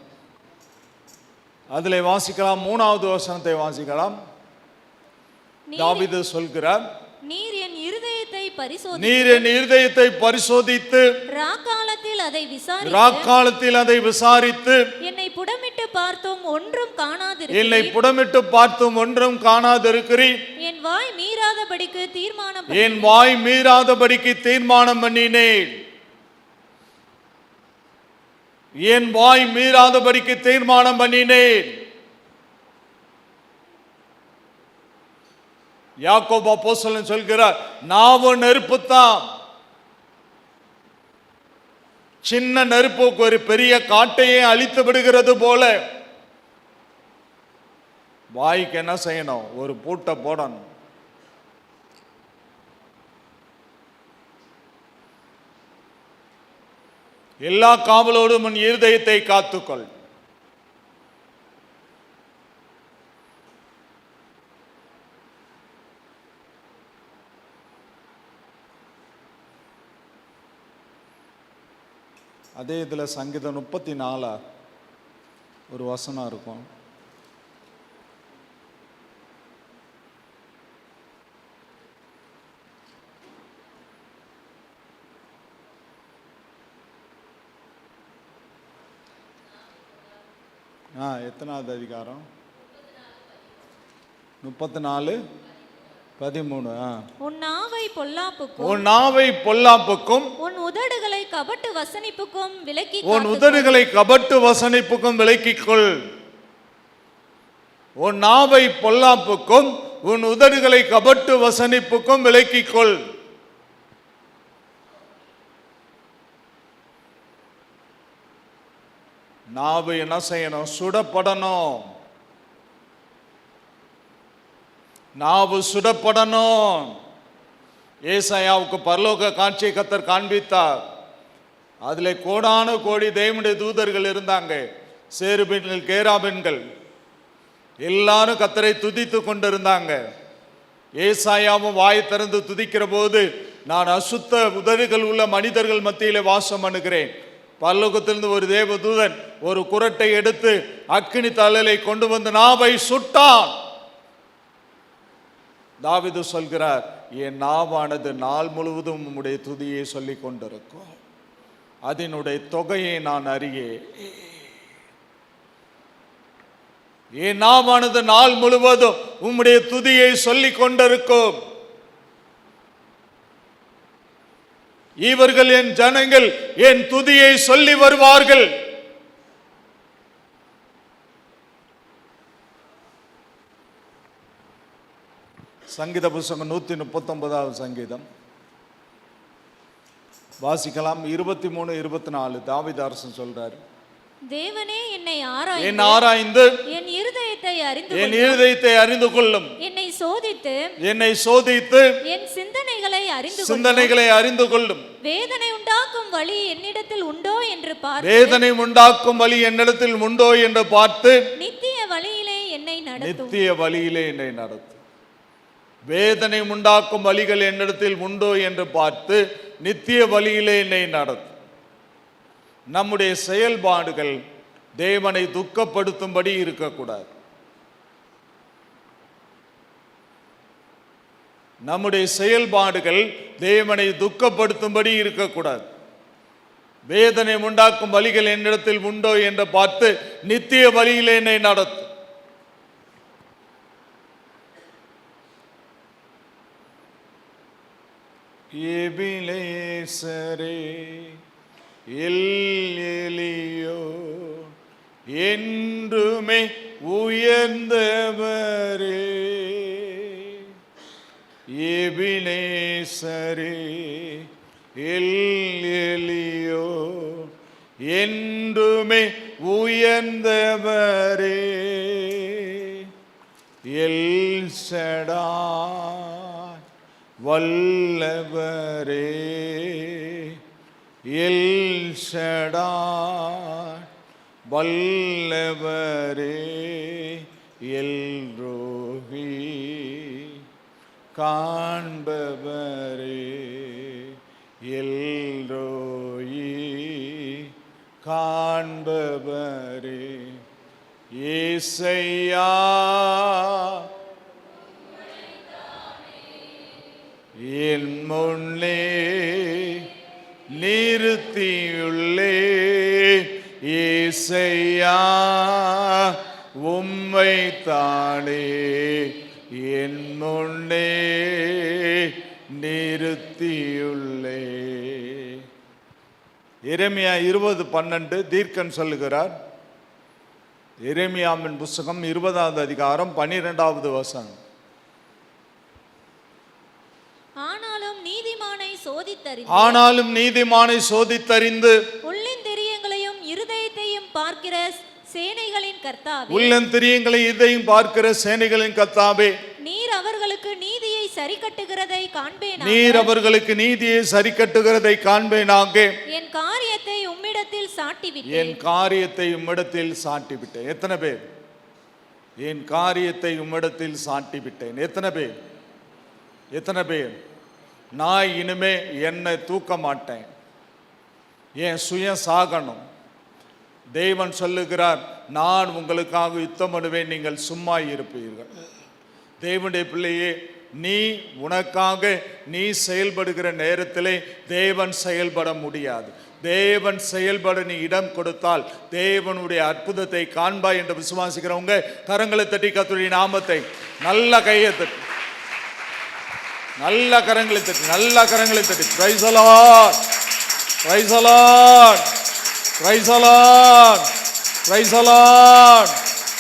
அதிலே வாசிக்கலாம். 3வது வசனத்தை வாசிக்கலாம். தாவீது சொல்கிறார், நீர் என் இருதயத்தை பரிசோதித்து ராக்காலத்தில் அதை விசாரித்து என்னை புடமிட்டு பார்த்தும் ஒன்றும் காணாதிருக்கிறீர். என் வாய் மீறாதபடிக்கு தீர்மானம் பண்ணினேன். என் வாய் மீறாதபடிக்கு தீர்மானம் பண்ணினேன். யாக்கோபு அப்போஸ்தலன் சொல்கிறார், நாவு நெருப்புத்தான். சின்ன நெருப்பு ஒரு பெரிய காட்டையே அழித்து விடுகிறது போல வாய்க்கு என்ன செய்யணும்? ஒரு பூட்டை போடணும். எல்லா காவலோடும் உன் இருதயத்தை காத்துக்கொள். அதே இதில் சங்கீதம் 34 ஒரு வசனம் இருக்கும். எத்தனாவது அதிகாரம்? 34:13. உன் நாவை பொல்லாப்புக்கும் உன் உதடுகளை கபட்டு வசனிப்புக்கும் விலக்கிக்கொள். உன் நாவை பொல்லாப்புக்கும் உன் உதடுகளை கபட்டு வசனிப்புக்கும் விலக்கிக்கொள். நாவு என்ன செய்யணும்? சுடப்படணும். நாவு சுடப்படணும். ஏசாயாவுக்கு பரலோக காட்சியை கர்த்தர் காண்பித்தார். அதிலே கோடான கோடி தேவனுடைய தூதர்கள் இருந்தாங்க. சேருபீன்கள், கேராபீன்கள் எல்லாரும் கர்த்தரை துதித்து கொண்டிருந்தாங்க. ஏசாயாவும் வாய் திறந்து துதிக்கிற போது, நான் அசுத்த உதடுகள் உள்ள மனிதர்கள் மத்தியிலே வாசம் பண்ணுகிறேன். பரலோகத்திலிருந்து ஒரு தேவதூதன் ஒரு குறட்டை எடுத்து அக்கினி தழலை கொண்டு வந்து நாவை சுட்டான். தாவீது சொல்கிறார், என் நாவானது நாள் முழுவதும் உம்முடைய துதியை சொல்லிக் கொண்டிருக்கும். அதனுடைய தொகையை நான் அறியேன். என் நாவானது நாள் முழுவதும் உம்முடைய துதியை சொல்லிக் கொண்டிருக்கும். இவர்கள் என் ஜனங்கள் என் துதியை சொல்லி வருவார்கள். சங்கீத புத்தகம் 139வது சங்கீதம் வாசிக்கலாம். 23-24 தாவீது அரசன் சொல்றாரு, தேவனே என்னை ஆராய்ந்து என் இருதயத்தை அறிந்து கொள்ளும். என்னை சோதித்து என் சிந்தனைகளை அறிந்து கொள்ளும். வேதனை உண்டாக்கும் வழி என்னிடத்தில் உண்டோ என்று பார்த்து நித்திய வழியிலே என்னை நடத்தும். வேதனை உண்டாக்கும் வழிகள் என்னிடத்தில் உண்டோ என்று பார்த்து நித்திய வழியிலே என்னை நடத்தும். நம்முடைய செயல்பாடுகள் தேவனை துக்கப்படுத்தும்படி இருக்கக்கூடாது. நம்முடைய செயல்பாடுகள் தேவனை துக்கப்படுத்தும்படி இருக்கக்கூடாது. வேதனை உண்டாக்கும் வழிகள் என்னிடத்தில் உண்டோ என்று பார்த்து நித்திய வழியில் என்னை நடத்து. எபினேசரே எல் எலியோ என்றுமே உயர்ந்தவரே, எபினேசரே எல் எலியோ என்றுமே உயர்ந்தவரே, எல் ஷடாய் வல்லவரே, எல் ஷடாய் வல்லவரே, எல் ரோஹி காண்பவரே, எல் ரோயி காண்பவரே, ஏசையா என் முன்னே நிறுத்தியுள்ளே, ஏசையா உம்மை தானே என் முன்னே நிறுத்தியுள்ளே. எரேமியா 20:12 தீர்க்கன் சொல்லுகிறார். எரேமியாவின் புஸ்தகம் 20வது அதிகாரம் 12வது வசனம். ஆனாலும் நீதிமானை சோதித்தறிந்து உள்ளந்திரியங்களையும் இருதயத்தையும் பார்க்கிற சேனைகளின் கர்த்தாவே, உள்ளந்திரியங்களையும் இதயம் பார்க்கிற சேனைகளின் கர்த்தாவே, நீர் அவர்களுக்கு நீதியை சரிக்கட்டுகிறதை காண்பேனாக, நீர் அவர்களுக்கு நீதியை சரிக்கட்டுகிறதை காண்பேனாக, என் காரியத்தை உம்மிடத்தில் சாட்டிவிட்டேன், என் காரியத்தை உம்மிடத்தில் சாட்டிவிட்டேன். எத்தனை பேர் என் காரியத்தை உம்மிடத்தில் சாட்டிவிட்டேன்? எத்தனை பேர்? எத்தனை பேர்? நான் இனிமே என்னை தூக்க மாட்டேன், என் சுயம் சாகணும். தேவன் சொல்லுகிறார், நான் உங்களுக்காக யுத்தம் பண்ணுவேன், நீங்கள் சும்மா இருப்பீர்கள். தேவனுடைய பிள்ளையே, நீ உனக்காக நீ செயல்படுகிற நேரத்திலே தேவன் செயல்பட முடியாது. தேவன் செயல்பட நீ இடம் கொடுத்தால் தேவனுடைய அற்புதத்தை காண்பாய் என்று விசுவாசிக்கிறவங்க கரங்களை தட்டி கர்த்தருடைய நாமத்தை நல்ல கையை தட்டி, நல்ல கரங்களை தட்டி, நல்ல கரங்களை தட்டி. Praise the Lord, praise the Lord, praise the Lord, praise the Lord,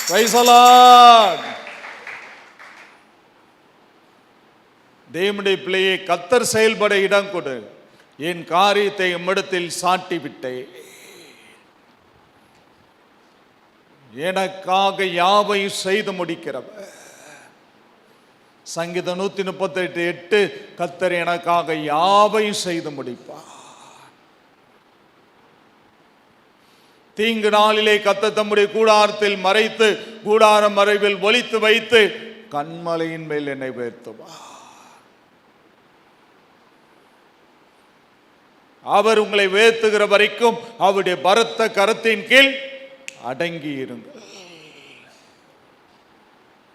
praise the Lord. தேவனுடைய பிள்ளையை கர்த்தர் செயல்பட இடம் கொடு. என் காரியத்தை உம்மிடத்தில் சாட்டி விட்டேன், எனக்காக யாவையும் செய்து முடிக்கிறவர். சங்கீதம் 138:8 கர்த்தர் எனக்காக யாவையும் செய்து முடிப்பார். தீங்கு நாளிலே கர்த்தர் தம்முடைய கூடாரத்தில் மறைத்து கூடார மறைவில் ஒளித்து வைத்து கன்மலையின் மேல் என்னை உயர்த்துவார். அவர் உங்களை உயர்த்துகிற வரைக்கும் அவருடைய பரத்த கரத்தின் கீழ் அடங்கி இருங்கள்.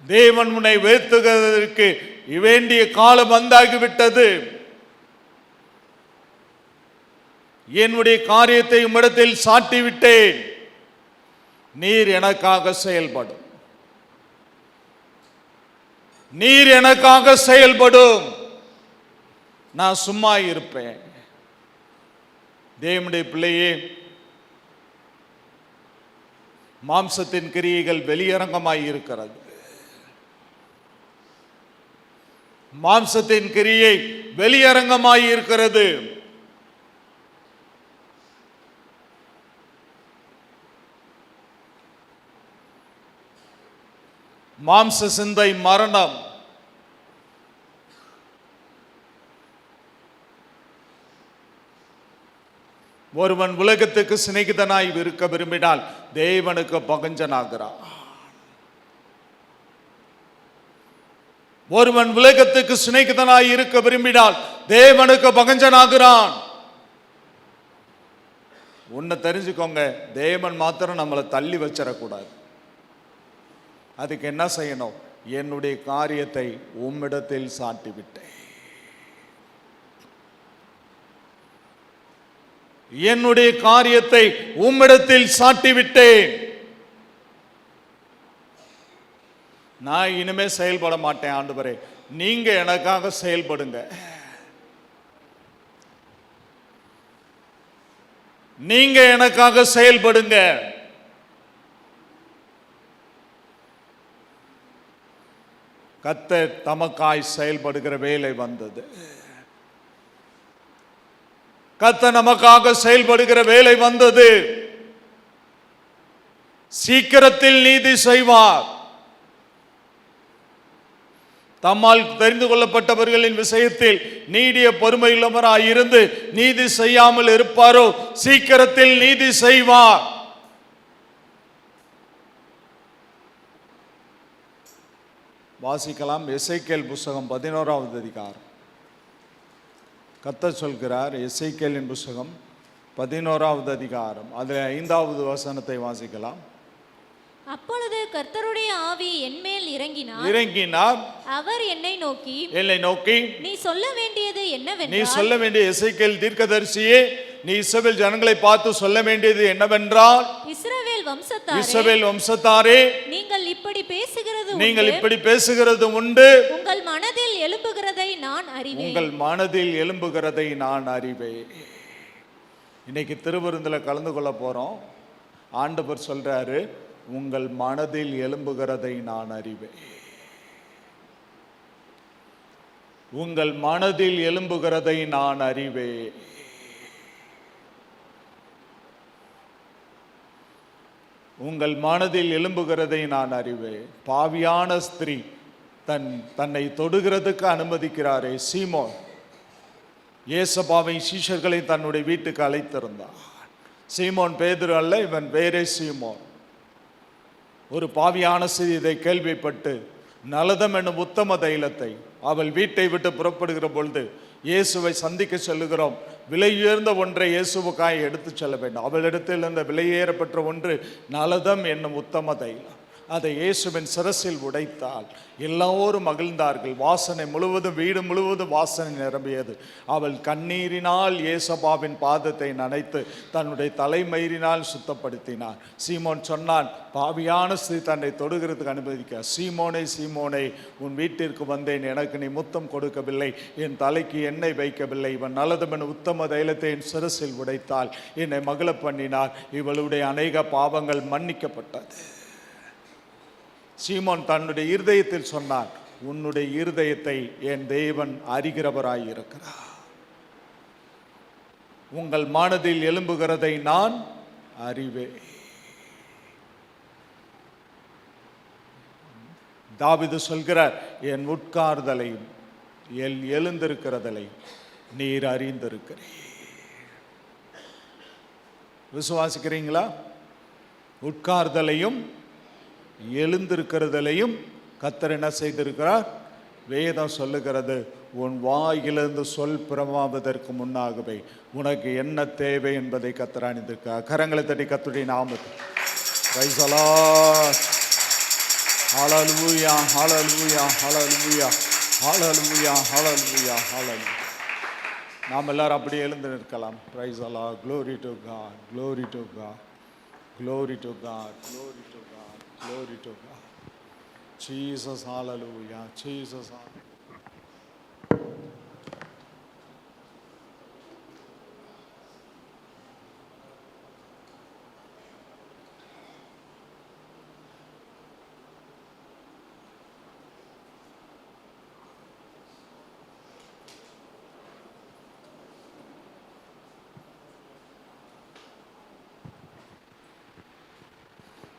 தேவன் உன்னை உயர்த்துகிறதற்கு வேண்டிய காலம் வந்தாகிவிட்டது. என்னுடைய காரியத்தை உம்மிடத்தில் சாட்டிவிட்டேன், நீர் எனக்காக செயல்படும், நீர் எனக்காக செயல்படும், நான் சும்மா இருப்பேன். தேவனுடைய பிள்ளையே, மாம்சத்தின் கிரியைகள் வெளியரங்கமாய் இருக்கிறது. மாம்சத்தின் கிரியை வெளியரங்கமாய் இருக்கிறது. மாம்ச சிந்தை மரணம். ஒருவன் உலகத்துக்கு சிநேகிதனாய் இருக்க விரும்பினால் தேவனுக்கு பகஞ்சனாகிறான். ஒருவன் உலகத்துக்கு சிநேகிதனாய் இருக்க விரும்பினால் தேவனுக்கு பகஞ்சனாகிறான். ஒன்னு தெரிஞ்சுக்கோங்க, தேவன் மாத்திரம் நம்மளை தள்ளி வச்சிடக்கூடாது. அதுக்கு என்ன செய்யணும்? என்னுடைய காரியத்தை உம்மிடத்தில் சாட்டி விட்டேன். என்னுடைய காரியத்தை உம்மிடத்தில் சாட்டிவிட்டேன். நான் இனிமே செயல்பட மாட்டேன் ஆண்டவரே, நீங்க எனக்காக செயல்படுங்க. நீங்க எனக்காக செயல்படுங்க. கர்த்தர் தமக்காய் செயல்படுகிற வேலை வந்தது. கர்த்தர் நமக்காக செயல்படுகிற வேலை வந்தது. சீக்கிரத்தில் நீதி செய்வார். தம்மால் தெரிந்து கொள்ளப்பட்டவர்களின் விஷயத்தில் நீடிய பொறுமையுள்ளவராய் இருந்து நீதி செய்யாமல் இருப்பாரோ சீக்கிரத்தில் நீதி செய்வார். வாசிக்கலாம். எசேக்கியேல் புஸ்தகம் 11வது அதிகாரம். கர்த்தர் சொல்கிறார், எசேக்கியேலின் புஸ்தகம் 11வது அதிகாரம், அதில் 5வது வசனத்தை வாசிக்கலாம். அப்பொழுது கர்த்தருடைய ஆவி என்மேல் இறங்கினார். அவர் என்னை நோக்கி நீ சொல்ல வேண்டியது என்னவென்றால், நீ சொல்ல வேண்டிய எசேக்கியேல் தீர்க்கதரிசியே, நீ இஸ்ரவேல் ஜனங்களை பார்த்து சொல்ல வேண்டியது என்னவென்றால், இஸ்ரவேல் வம்சத்தாரே, நீங்கள் இப்படி பேசுகிறது உண்டு. உங்கள் மனதில் எழும்புகிறதை நான் அறிவேன். இன்னைக்கு திருவிருந்தில் கலந்து கொள்ள போறோம். ஆண்டவர் சொல்றாரு, உங்கள் மனதில் எழும்புகிறதை நான் அறிவேன். உங்கள் மனதில் எழும்புகிறதை நான் அறிவேன். உங்கள் மனதில் எழும்புகிறதை நான் அறிவேன். பாவியான ஸ்திரீ தன்னை தொடுகிறதுக்கு அனுமதிக்கிறாரே சீமோன், இயேசுபாவின் சீஷர்களை தன்னுடைய வீட்டுக்கு அழைத்திருந்தார். சீமோன் பேதுரு அல்ல, இவன் வேறே சீமோன். ஒரு பாவியான ஸ்திரீ இதை கேள்விப்பட்டு நலதம் என்னும் உத்தம தைலத்தை அவள் வீட்டை விட்டு புறப்படுகிற பொழுது இயேசுவை சந்திக்க செல்லுகிறோம். விலையுயர்ந்த ஒன்றை இயேசுவுக்காய் எடுத்து செல்ல வேண்டும். அவளிடத்தில் இருந்த விலையேறப்பட்ட ஒன்று நலதம் என்னும் உத்தம தைலம். அதை இயேசுவின் சிரசில் உடைத்தால் எல்லோரும் மகிழ்ந்தார்கள். வாசனை முழுவதும், வீடு முழுவதும் வாசனை நிரம்பியது. அவள் கண்ணீரினால் இயேசுபாவின் பாதத்தை நனைத்து தன்னுடைய தலைமயிரினால் சுத்தப்படுத்தினார். சீமோன் சொன்னான், பாவியான ஸ்திரீ தன்னை தொடுகிறதுக்கு அனுமதிக்க, சீமோனே சீமோனே, உன் வீட்டிற்கு வந்தேன், எனக்கு நீ முத்தம் கொடுக்கவில்லை, என் தலைக்கு எண்ணெய் வைக்கவில்லை. இவன் நல்லதுமென உத்தம தைலத்தை என் சிரசில் உடைத்தால் என்னை மகிழ பண்ணினார். இவளுடைய அநேக பாவங்கள் மன்னிக்கப்பட்டது. சீமோன் தன்னுடைய இருதயத்தில் சொன்னான், உன்னுடைய இருதயத்தை என் தேவன் அறிகிறவராய் இருக்கிறார். உங்கள் மனதில் எழும்புகிறதை நான் அறிவேன். தாவீது சொல்கிறார், என் உட்கார்தலையும் என் எழுந்திருக்கிறதலையும் நீர் அறிந்திருக்கிறீர். விசுவாசிக்கிறீங்களா? உட்கார்தலையும் எழுந்திருக்கிறதிலையும் கர்த்தர் என்ன செய்திருக்கிறார்? வேதம் சொல்லுகிறது, உன் வாயிலிருந்து சொல் பிரமாவதற்கு முன்னாகவே உனக்கு என்ன தேவை என்பதை கர்த்தர் அணிந்திருக்கிறார். கரங்களை தட்டி கர்த்தருடைய நாமத்தில் பிரைஸ் தி லார்ட். ஹல்லேலூயா, ஹல்லேலூயா, ஹல்லேலூயா, ஹல்லேலூயா, ஹல்லேலூயா, ஹல்லேலூயா. நாம் எல்லாரும் அப்படியே எழுந்து நிற்கலாம். Praise the Lord. Glory to God, glory to God, glory to God, glory to God, glory to God. Jesus, hallelujah, Jesus, hallelujah.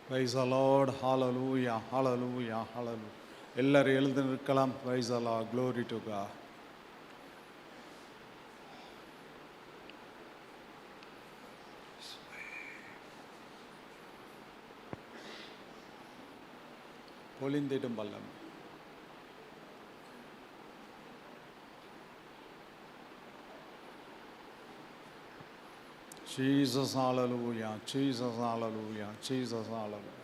Praise the Lord, hallelujah, hallelujah, hallelujah. எல்லாரும் எழுந்து நிற்கலாம். Praise the Lord, glory to God. பொழிந்திடும் வல்லமை. Jesus, hallelujah, Jesus, hallelujah, Jesus, hallelujah.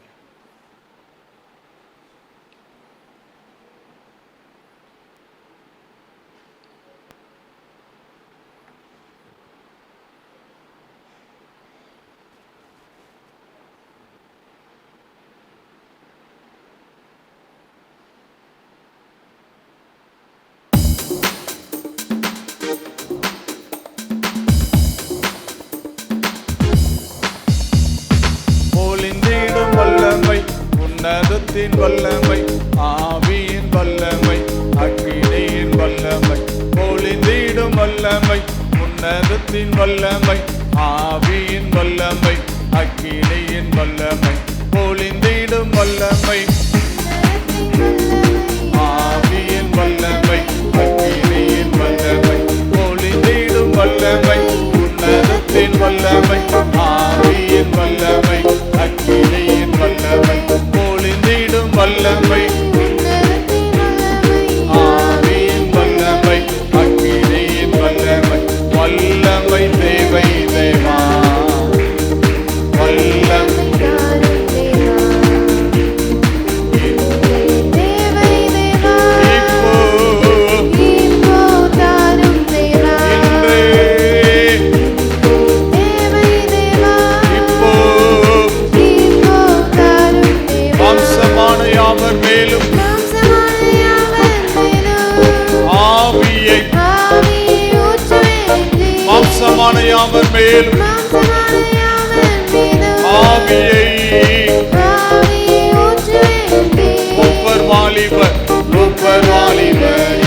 உன்னதத்தின் வல்லமை, ஆவியின் வல்லமை, அக்கினியின் வல்லமை, பொழிந்திடும் வல்லமை, உன்னதத்தின் வல்லமை, ஆவியின் வல்லமை, அக்கினியின் வல்லமை, பொழிந்திடும் வல்லமை, ஆவியின் வல்லமை, அக்கினியின் வல்லமை, பொழிந்திடும் வல்லமை, உன்னதத்தின் வல்லமை, ஆவியின் வல்லமை, அக்கினியின் வல்லமை, பொழிந்திடும் வல்லமை, ஆவியின் வல்லமை, அக்கினியின் வல்லமை, வல்லமை தேவை தேவா, வல்லமை மாம்சமான யாவர் மேலும் ஆவியை மூப்பர் வாலிபர்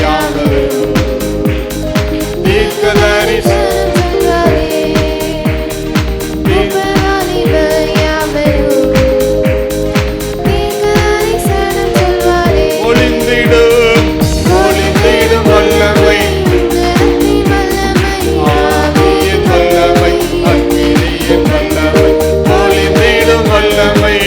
யாவர் தீர்க்கதரிசி பொழிந்திடும் வல்லமை, ஆவியின் வல்லமை, அக்கினியின் வல்லமை, பொழிந்திடும் வல்லமை,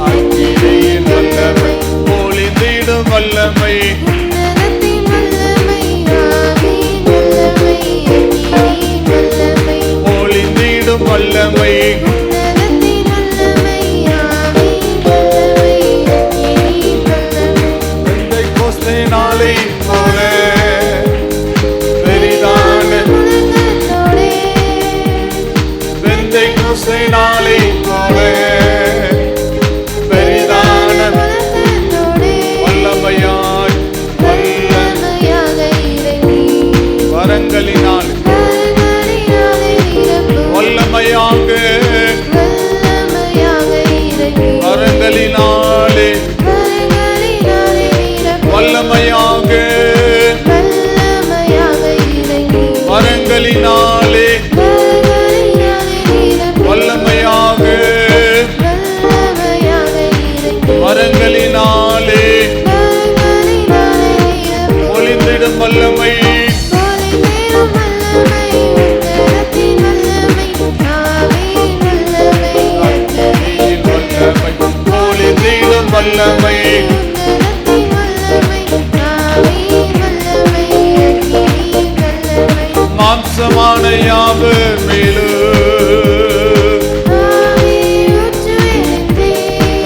அக்கினியின் வல்லமை, பொழிந்திடும் வல்லமை, பொழிந்திடும் வல்லமை, நாளை போல பெரிதான பெந்தைக்கோஸ்தே நாளை போல பெரிதான வல்லமையாய் வரங்களினால் வல்லமையாக வரங்களினாலே வல்லமையாக வரங்களினாலே வல்லமையாக வரங்களினாலே பொழிந்திடும் வல்லமை, பொழிந்திடும் வல்லமை, மாம்சமான யாவர் மேலும்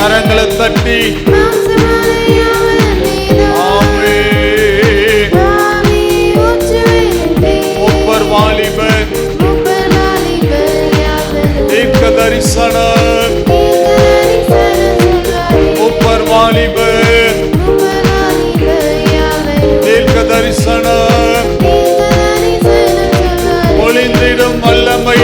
கரங்களை தட்டி மூப்பர் வாலிபர் தீர்க்க தரிசனம், மூப்பர் வாலிபர் தீர்க்க தரிசனம், பொழிந்திடும் வல்லமை,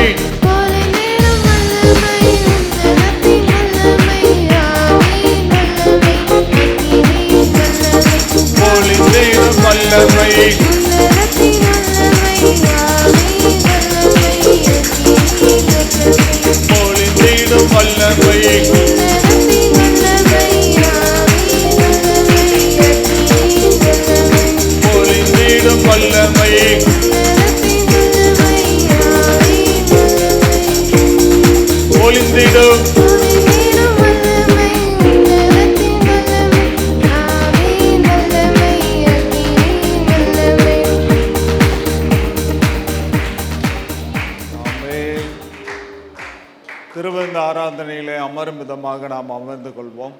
பொழிந்திடும் வல்லமை, பொழிந்திடும் வல்லமை, பொழிந்திடும் வல்லமை, பொழிந்திடும் திருவிருந்து ஆராதனையிலே அமரும் விதமாக நாம் அமர்ந்து கொள்வோம்.